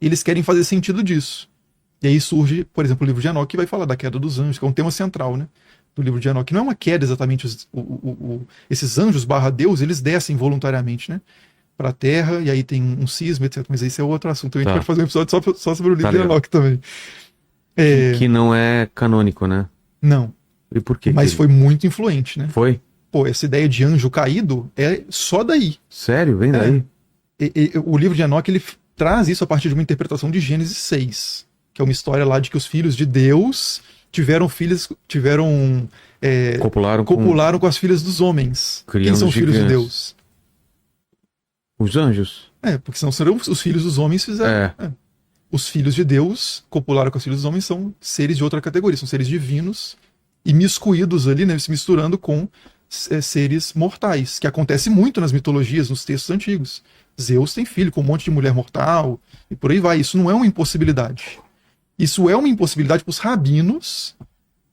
E eles querem fazer sentido disso. E aí surge, por exemplo, o livro de Enoque, que vai falar da queda dos anjos, que é um tema central, né, do livro de Enoque. Não é uma queda exatamente, esses anjos / Deus, eles descem voluntariamente, né, para a Terra, e aí tem um cisma, etc. Mas esse é outro assunto. A gente pode fazer um episódio só sobre o livro de Enoque também. Que não é canônico, né? Não. E por quê? Mas foi muito influente, né? Foi? Pô, essa ideia de anjo caído é só daí. Sério? Vem daí? O livro de Enoque, ele traz isso a partir de uma interpretação de Gênesis 6, que é uma história lá de que os filhos de Deus copularam com as filhas dos homens. Quem são os filhos de Deus? Os anjos. Porque senão serão os filhos dos homens fizeram. Os filhos de Deus copularam com os filhos dos homens, são seres de outra categoria, são seres divinos imiscuídos ali, né, se misturando com seres mortais, que acontece muito nas mitologias, nos textos antigos. Zeus tem filho com um monte de mulher mortal, e por aí vai. Isso não é uma impossibilidade. Isso é uma impossibilidade para os rabinos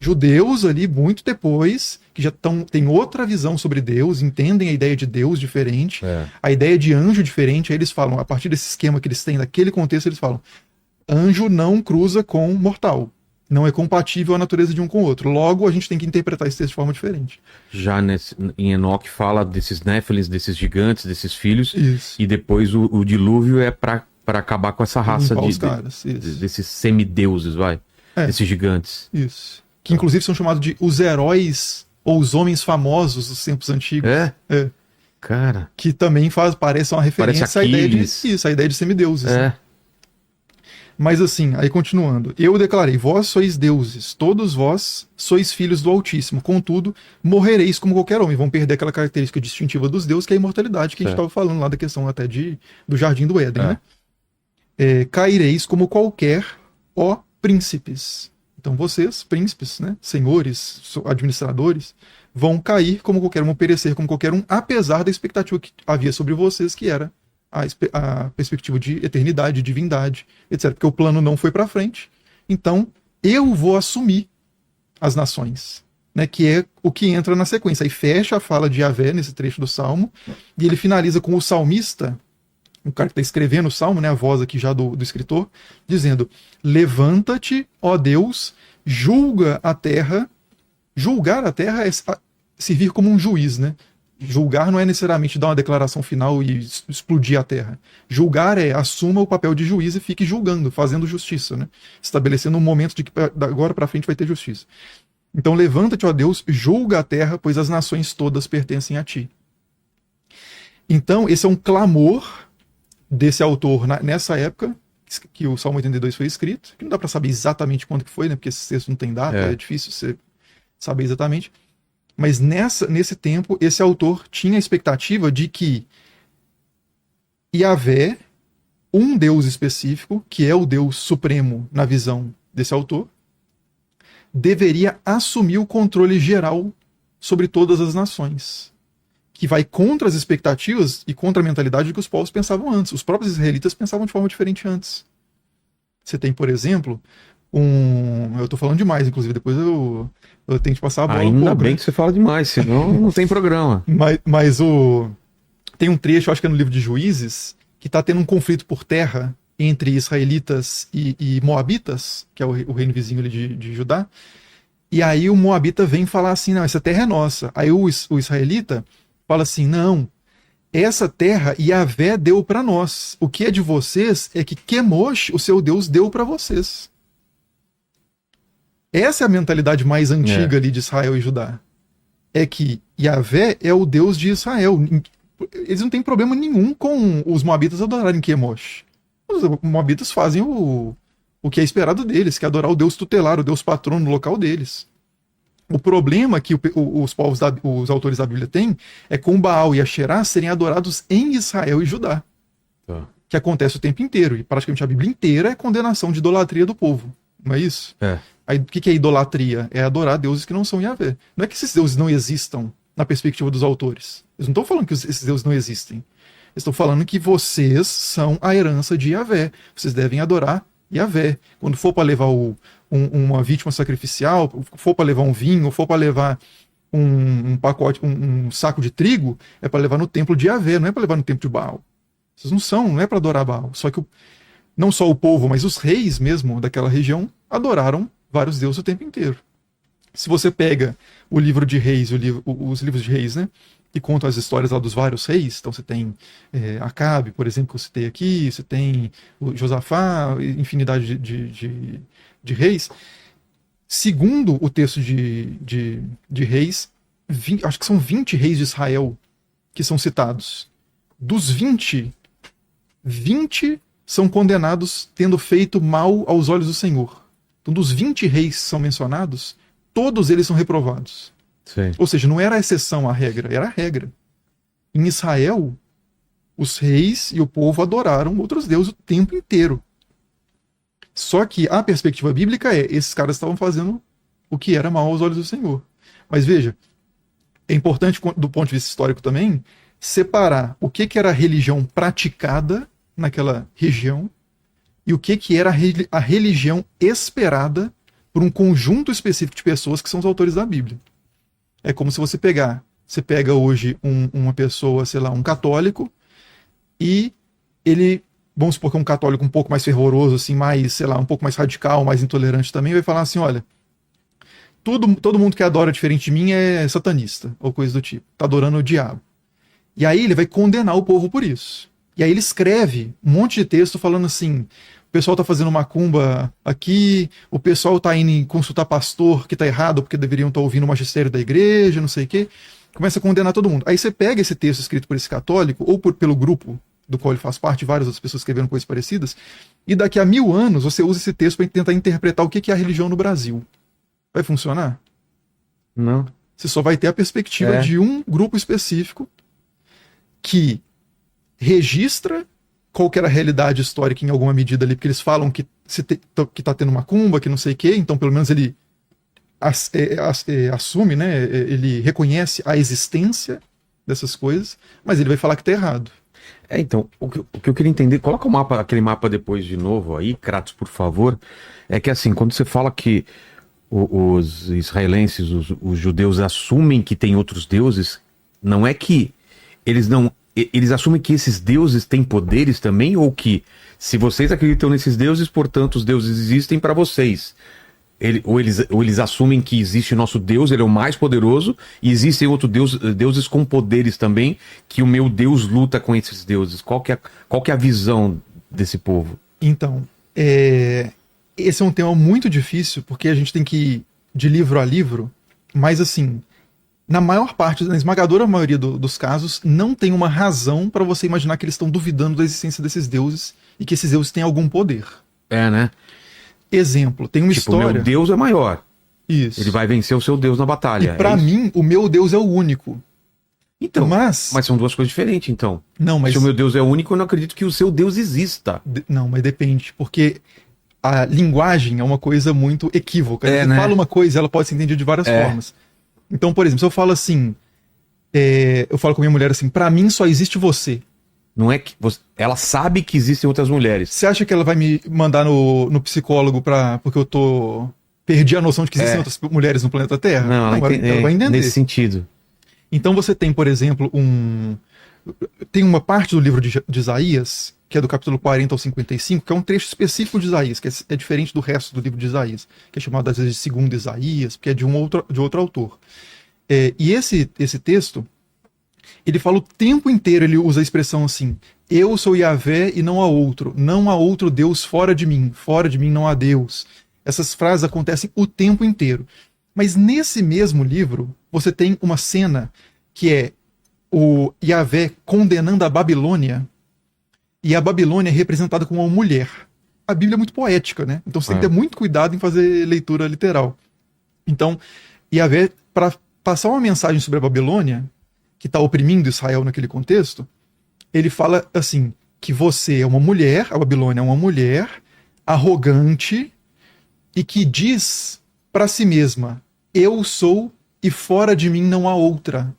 judeus ali, muito depois, que já têm outra visão sobre Deus, entendem a ideia de Deus diferente, a ideia de anjo diferente. Aí eles falam, a partir desse esquema que eles têm, daquele contexto, eles falam, anjo não cruza com mortal. Não é compatível a natureza de um com o outro. Logo, a gente tem que interpretar esse texto de forma diferente. Já em Enoque fala desses Néfilis, desses gigantes, desses filhos. Isso. E depois o dilúvio é para acabar com essa raça desses semideuses, desses gigantes. Isso. Que inclusive são chamados de os heróis ou os homens famosos dos tempos antigos. Cara. Que também parece uma referência à ideia de semideuses. Né? Mas assim, aí continuando. Eu declarei, vós sois deuses, todos vós sois filhos do Altíssimo. Contudo, morrereis como qualquer homem. Vão perder aquela característica distintiva dos deuses, que é a imortalidade, que a gente estava falando lá da questão até do Jardim do Éden, né? Caireis como qualquer, ó príncipes. Então vocês, príncipes, né? Senhores, administradores, vão cair como qualquer um, vão perecer como qualquer um, apesar da expectativa que havia sobre vocês, que era a perspectiva de eternidade, de divindade, etc. Porque o plano não foi para frente. Então, eu vou assumir as nações, né? Que é o que entra na sequência. Aí fecha a fala de Yahvé nesse trecho do Salmo, e ele finaliza com o salmista, o cara que está escrevendo o Salmo, né? A voz aqui já do escritor, dizendo, levanta-te, ó Deus, julga a terra. Julgar a terra é servir como um juiz, né? Julgar não é necessariamente dar uma declaração final e explodir a terra. Julgar assuma o papel de juiz e fique julgando, fazendo justiça, né? Estabelecendo um momento de que agora para frente vai ter justiça. Então levanta-te, ó Deus, julga a terra, pois as nações todas pertencem a ti. Então esse é um clamor desse autor nessa época que o Salmo 82 foi escrito, que não dá para saber exatamente quando que foi, né? Porque esse texto não tem data, é difícil você saber exatamente. Mas nesse tempo, esse autor tinha a expectativa de que Yahvé, um Deus específico, que é o Deus supremo na visão desse autor, deveria assumir o controle geral sobre todas as nações, que vai contra as expectativas e contra a mentalidade que os povos pensavam antes. Os próprios israelitas pensavam de forma diferente antes. Você tem, por exemplo, eu estou falando demais, inclusive, depois eu tenho que passar a bola Ainda bem que você fala demais, senão não tem programa. Mas tem um trecho, acho que é no livro de Juízes, que está tendo um conflito por terra entre israelitas e moabitas, que é o reino vizinho ali de Judá, e aí o moabita vem falar assim, não, essa terra é nossa. Aí o israelita fala assim, não, essa terra Yahvé deu para nós. O que é de vocês é que Quemosh, o seu Deus, deu para vocês. Essa é a mentalidade mais antiga ali de Israel e Judá. É que Yahvé é o Deus de Israel. Eles não têm problema nenhum com os moabitas adorarem Quemosh. Os moabitas fazem o que é esperado deles, que é adorar o Deus tutelar, o Deus patrono no local deles. O problema que os autores da Bíblia têm é com Baal e Asherá serem adorados em Israel e Judá. Que acontece o tempo inteiro. E praticamente a Bíblia inteira é condenação de idolatria do povo. Não é isso? Aí, o que é idolatria? É adorar deuses que não são Yahvé. Não é que esses deuses não existam na perspectiva dos autores. Eles não estão falando que esses deuses não existem. Eles estão falando que vocês são a herança de Yahvé. Vocês devem adorar Yahvé. Quando for para levar uma vítima sacrificial, for para levar um vinho, for para levar um pacote, um saco de trigo, é para levar no templo de Yahvé, não é para levar no templo de Baal. Vocês não é para adorar Baal. Só que não só o povo, mas os reis mesmo daquela região adoraram vários deuses o tempo inteiro. Se você pega o livro de reis, os livros de reis, né, que contam as histórias lá dos vários reis, então você tem Acabe, por exemplo, que eu citei aqui, você tem o Josafá, infinidade de reis. Segundo o texto de reis, acho que são 20 reis de Israel que são citados. Dos 20 são condenados tendo feito mal aos olhos do Senhor. Então, dos 20 reis que são mencionados, todos eles são reprovados. Sim. Ou seja, não era a exceção à regra, era a regra. Em Israel, os reis e o povo adoraram outros deuses o tempo inteiro. Só que a perspectiva bíblica esses caras estavam fazendo o que era mal aos olhos do Senhor. Mas veja, é importante do ponto de vista histórico também separar o que era a religião praticada naquela região e o que era a religião esperada por um conjunto específico de pessoas que são os autores da Bíblia. É como se você pega hoje uma pessoa, sei lá, um católico, e ele, vamos supor que é um católico um pouco mais fervoroso, assim, mais, sei lá, um pouco mais radical, mais intolerante também, vai falar assim, olha, todo mundo que adora diferente de mim é satanista, ou coisa do tipo, tá adorando o diabo. E aí ele vai condenar o povo por isso. E aí ele escreve um monte de texto falando assim, o pessoal tá fazendo macumba aqui, o pessoal tá indo consultar pastor que tá errado porque deveriam estar ouvindo o magistério da igreja, não sei o quê. Começa a condenar todo mundo. Aí você pega esse texto escrito por esse católico, ou pelo grupo do qual ele faz parte, várias outras pessoas escrevendo coisas parecidas, e daqui a 1000 anos você usa esse texto para tentar interpretar o que é a religião no Brasil. Vai funcionar? Não. Você só vai ter a perspectiva de um grupo específico que registra qual que era a realidade histórica em alguma medida ali, porque eles falam que tá tendo macumba, que não sei o quê, então pelo menos ele assume, né, ele reconhece a existência dessas coisas, mas ele vai falar que tá errado. Então, o que eu queria entender, coloca aquele mapa depois de novo aí, Kratos, por favor, é que assim, quando você fala que os israelenses, os judeus assumem que tem outros deuses, não é que eles assumem que esses deuses têm poderes também, ou que se vocês acreditam nesses deuses, portanto os deuses existem para vocês. Ou eles assumem que existe o nosso Deus, ele é o mais poderoso, e existem outros deuses com poderes também, que o meu Deus luta com esses deuses. Qual que é a visão desse povo? Então, esse é um tema muito difícil, porque a gente tem que ir de livro a livro, mas assim, na esmagadora maioria dos casos, não tem uma razão para você imaginar que eles estão duvidando da existência desses deuses e que esses deuses têm algum poder. Né? Exemplo, tem uma história... Meu Deus é maior. Isso. Ele vai vencer o seu Deus na batalha. E pra mim, o meu Deus é o único. Então, mas são duas coisas diferentes, então. Não, mas... Se o meu Deus é único, eu não acredito que o seu Deus exista. Não, mas depende, porque a linguagem é uma coisa muito equívoca. Você fala uma coisa, ela pode ser entendida de várias formas. Então, por exemplo, se eu falo assim, eu falo com minha mulher assim, pra mim só existe você. Não é que ela sabe que existem outras mulheres. Você acha que ela vai me mandar no psicólogo porque eu perdi a noção de que existem outras mulheres no planeta Terra? Não, ela vai entender. Nesse sentido. Então você tem, por exemplo, tem uma parte do livro de Isaías, que é do capítulo 40 ao 55, que é um trecho específico de Isaías, que é diferente do resto do livro de Isaías, que é chamado às vezes de segundo Isaías, porque é de outro autor. E esse texto, ele fala o tempo inteiro, ele usa a expressão assim, eu sou Yahvé e não há outro Deus fora de mim não há Deus. Essas frases acontecem o tempo inteiro. Mas nesse mesmo livro, você tem uma cena que é o Yahvé condenando a Babilônia, e a Babilônia é representada como uma mulher. A Bíblia é muito poética, né? Então você tem que ter muito cuidado em fazer leitura literal. Então, Yahvé, para passar uma mensagem sobre a Babilônia, que está oprimindo Israel naquele contexto, ele fala assim, que você é uma mulher, a Babilônia é uma mulher arrogante e que diz para si mesma, eu sou e fora de mim não há outra.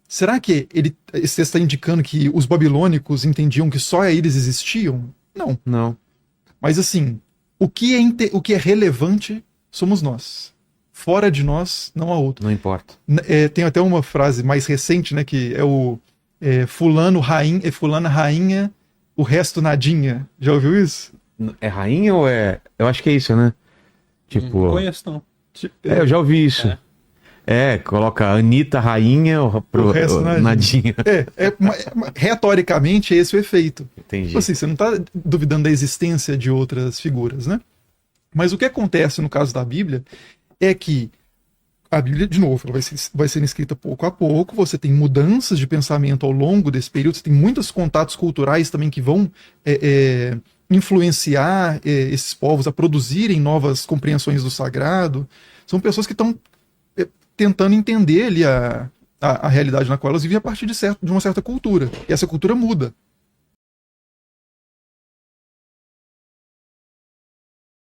Será que esse texto está indicando que os babilônicos entendiam que só eles existiam? Não. Não. Mas assim, o que é relevante somos nós. Fora de nós, não há outro. Não importa. Tem até uma frase mais recente, né, que é fulana rainha o resto nadinha. Já ouviu isso? É rainha ou é... Eu acho que é isso, né? Tipo... Não conheço, não. Eu já ouvi isso. Coloca Anitta rainha pro o resto nadinha. Retoricamente, é esse o efeito. Entendi. Tipo assim, você não está duvidando da existência de outras figuras, né? Mas o que acontece no caso da Bíblia é que a Bíblia, de novo, ela vai sendo escrita pouco a pouco, você tem mudanças de pensamento ao longo desse período, você tem muitos contatos culturais também que vão influenciar esses povos a produzirem novas compreensões do sagrado. São pessoas que estão tentando entender ali a realidade na qual elas vivem a partir de uma certa cultura. E essa cultura muda.